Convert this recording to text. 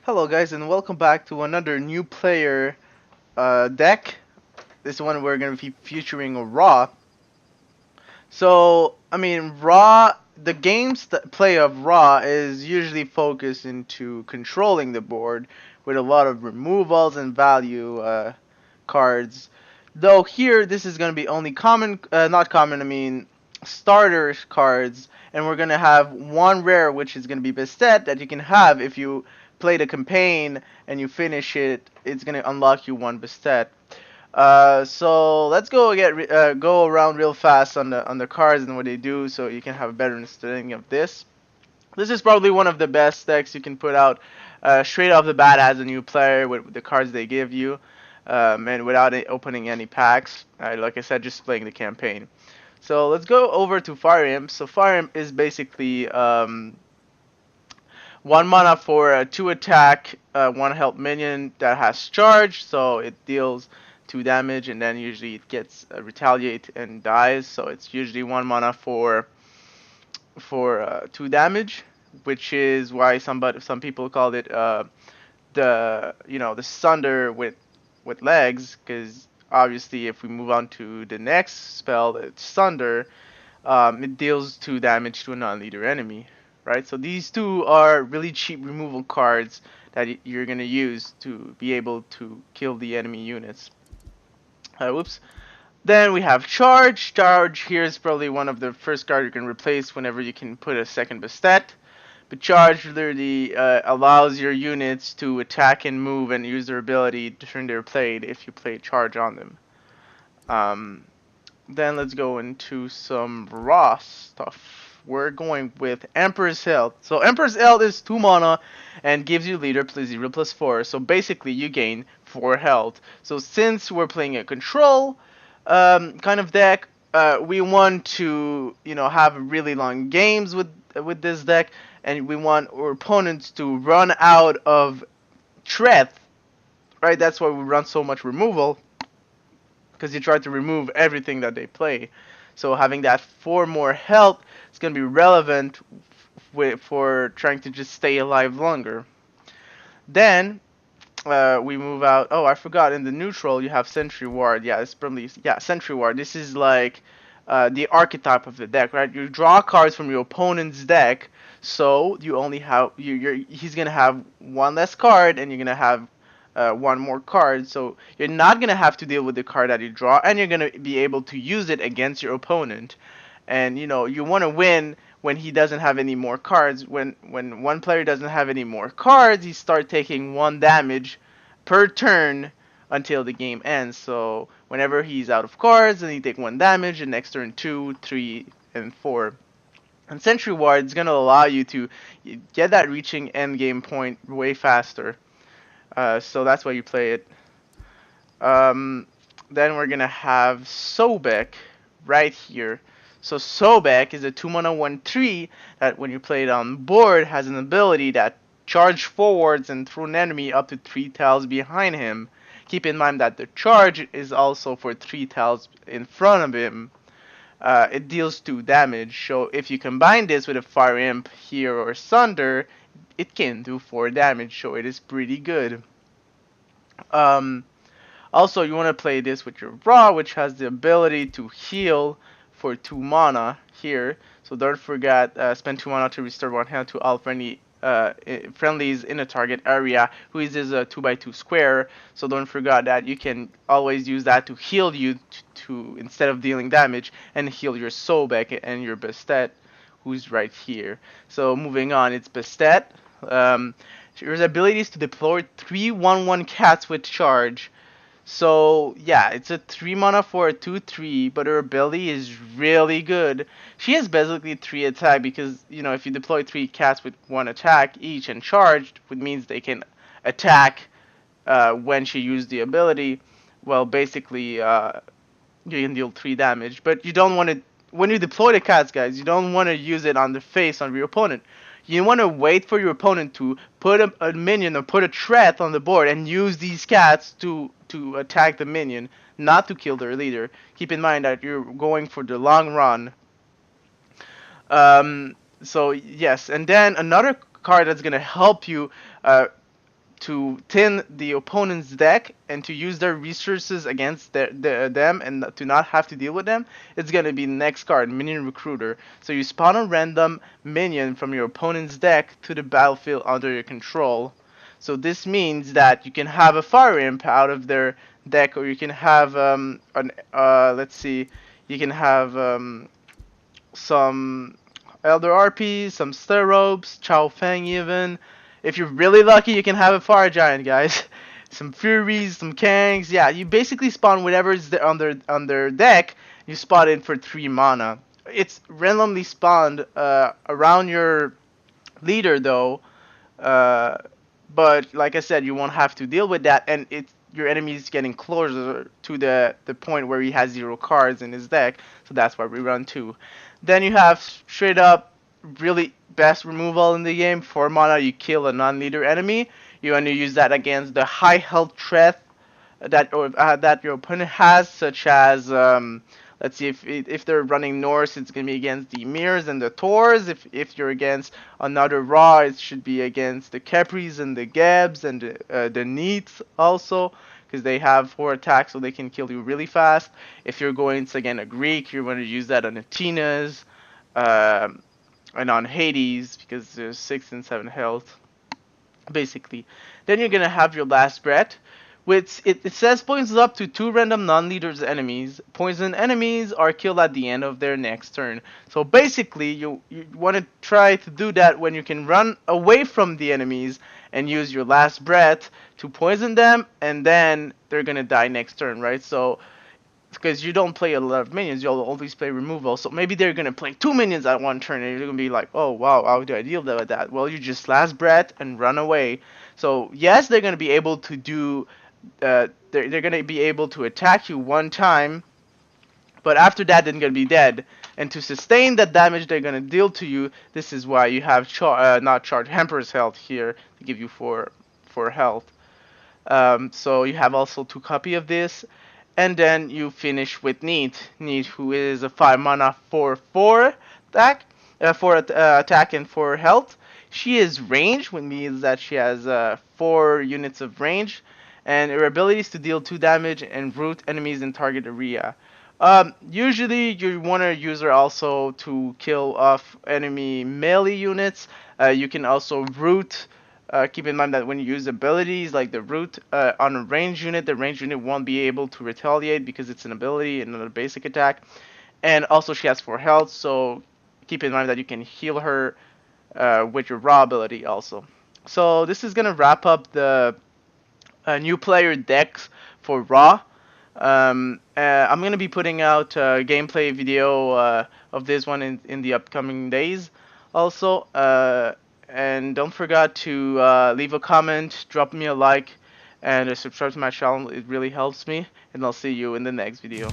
Hello guys and welcome back to another new player deck. This one we're going to be featuring a Raw. So, I mean, Raw, the game's play of Raw is usually focused into controlling the board with a lot of removals and value cards. Though here, this is going to be only common, not common, I mean, starter cards. And we're going to have one rare, which is going to be Bestet, that you can have if you play the campaign and you finish it. It's going to unlock you one Bestet. So let's go around real fast on the cards and what they do, so you can have a better understanding of this. This is probably one of the best decks you can put out straight off the bat as a new player with the cards they give you, and without opening any packs. Like I said, just playing the campaign. So let's go over to Fire Imp. So Fire Imp is basically 1 mana for a 2 attack, 1 health minion that has charge, so it deals 2 damage, and then usually it gets retaliate and dies. So it's usually 1 mana for 2 damage, which is why some people call it the Sunder with legs, because obviously if we move on to the next spell, it's Sunder, it deals 2 damage to a non-leader enemy, right? So these two are really cheap removal cards that you're gonna use to be able to kill the enemy units. Whoops. Then we have Charge. Charge here is probably one of the first cards you can replace whenever you can put a second Bastet. But Charge literally allows your units to attack and move and use their ability during their played if you play Charge on them. Then let's go into some raw stuff. We're going with Emperor's Health. So Emperor's Health is 2 mana and gives you leader plus 0 plus 4. So basically you gain 4 health. So since we're playing a control kind of deck, we want to have really long games with this deck, and we want our opponents to run out of threat. Right? That's why we run so much removal, because you try to remove everything that they play. So having that 4 more health is going to be relevant for trying to just stay alive longer. Then we move out. Oh, I forgot. In the neutral, you have Sentry Ward. Yeah, it's probably Sentry Ward. This is like the archetype of the deck, right? You draw cards from your opponent's deck, so you only have he's gonna have 1 less card, and you're gonna have 1 more card. So you're not gonna have to deal with the card that you draw, and you're gonna be able to use it against your opponent. And you want to win when he doesn't have any more cards. When one player doesn't have any more cards, he starts taking 1 damage per turn until the game ends. So whenever he's out of cards, then he take 1 damage, and next turn 2, 3, and 4. And Sentry Ward is going to allow you to get that reaching end game point way faster. So that's why you play it. Then we're going to have Sobek right here. So Sobek is a 2 mana 1/3 that when you play it on board has an ability that charge forwards and throw an enemy up to 3 tiles behind him. Keep in mind that the charge is also for 3 tiles in front of him. It deals 2 damage, so if you combine this with a Fire Imp here or Sunder, it can do 4 damage, so it is pretty good. Also, you want to play this with your Raw, which has the ability to heal for 2 mana here. So don't forget, spend 2 mana to restore 1 health to all friendlies in a target area, who is a 2x2 square. So don't forget that you can always use that to heal you to instead of dealing damage, and heal your Sobek and your Bastet, who's right here. So moving on, it's Bastet. Your ability is to deploy 3 1/1 cats with charge. So yeah, it's a 3 mana for a 2/3, but her ability is really good. She has basically 3 attack because if you deploy 3 cats with 1 attack each and charged, which means they can attack when she used the ability. Well, basically you can deal 3 damage, but you don't want to. When you deploy the cats, guys, you don't want to use it on the face of your opponent. You want to wait for your opponent to put a minion or put a threat on the board and use these cats to attack the minion, not to kill their leader. Keep in mind that you're going for the long run. So yes, and then another card that's gonna help you to thin the opponent's deck and to use their resources against them and to not have to deal with them, it's gonna be the next card, Minion Recruiter. So you spawn a random minion from your opponent's deck to the battlefield under your control. So this means that you can have a Fire Imp out of their deck, or you can have let's see, you can have some Elder RP, some Sterobes, Chao Feng even. If you're really lucky, you can have a Fire Giant, guys. Some Furies, some Kangs. Yeah, you basically spawn whatever is on their deck. You spawn it for 3 mana. It's randomly spawned around your leader though. Uh, but like I said, you won't have to deal with that, and your enemy is getting closer to the point where he has 0 cards in his deck. So that's why we run 2. Then you have straight up really best removal in the game. 4 mana, you kill a non-leader enemy. You want to use that against the high health threat that your opponent has, such as let's see, if they're running Norse, it's gonna be against the Emirs and the Thors. If you're against another Ra, it should be against the Capris and the Gebs and the Neats also, because they have 4 attacks, so they can kill you really fast. If you're going to again a Greek, you're going to use that on Athenas and on Hades, because there's 6 and 7 health basically. Then you're gonna have your last breath, which it says poisons up to 2 random non-leaders enemies. Poison enemies are killed at the end of their next turn. So basically, you want to try to do that when you can run away from the enemies and use your last breath to poison them, and then they're gonna die next turn, right? So because you don't play a lot of minions, you'll always play removal. So maybe they're gonna play 2 minions at one turn, and you're gonna be like, oh wow, how do I deal with that? Well, you just last breath and run away. So yes, they're gonna be able to do, they're gonna be able to attack you 1 time, but after that they're gonna be dead. And to sustain that damage they're gonna deal to you, this is why you have not charge Emperor's Health here to give you 4 health. So you have also 2 copy of this. And then you finish with Neat, who is a 5 mana 4/4 attack, attack and 4 health. She is range, which means that she has 4 units of range, and her ability is to deal 2 damage and root enemies in target area. Usually you want to use her also to kill off enemy melee units. You can also root. Keep in mind that when you use abilities like the root on a ranged unit, the ranged unit won't be able to retaliate because it's an ability and not a basic attack. And also she has 4 health, so keep in mind that you can heal her with your raw ability also. So this is gonna wrap up the new player decks for raw. I'm gonna be putting out a gameplay video of this one in the upcoming days also. And don't forget to leave a comment, drop me a like, and subscribe to my channel. It really helps me. And I'll see you in the next video.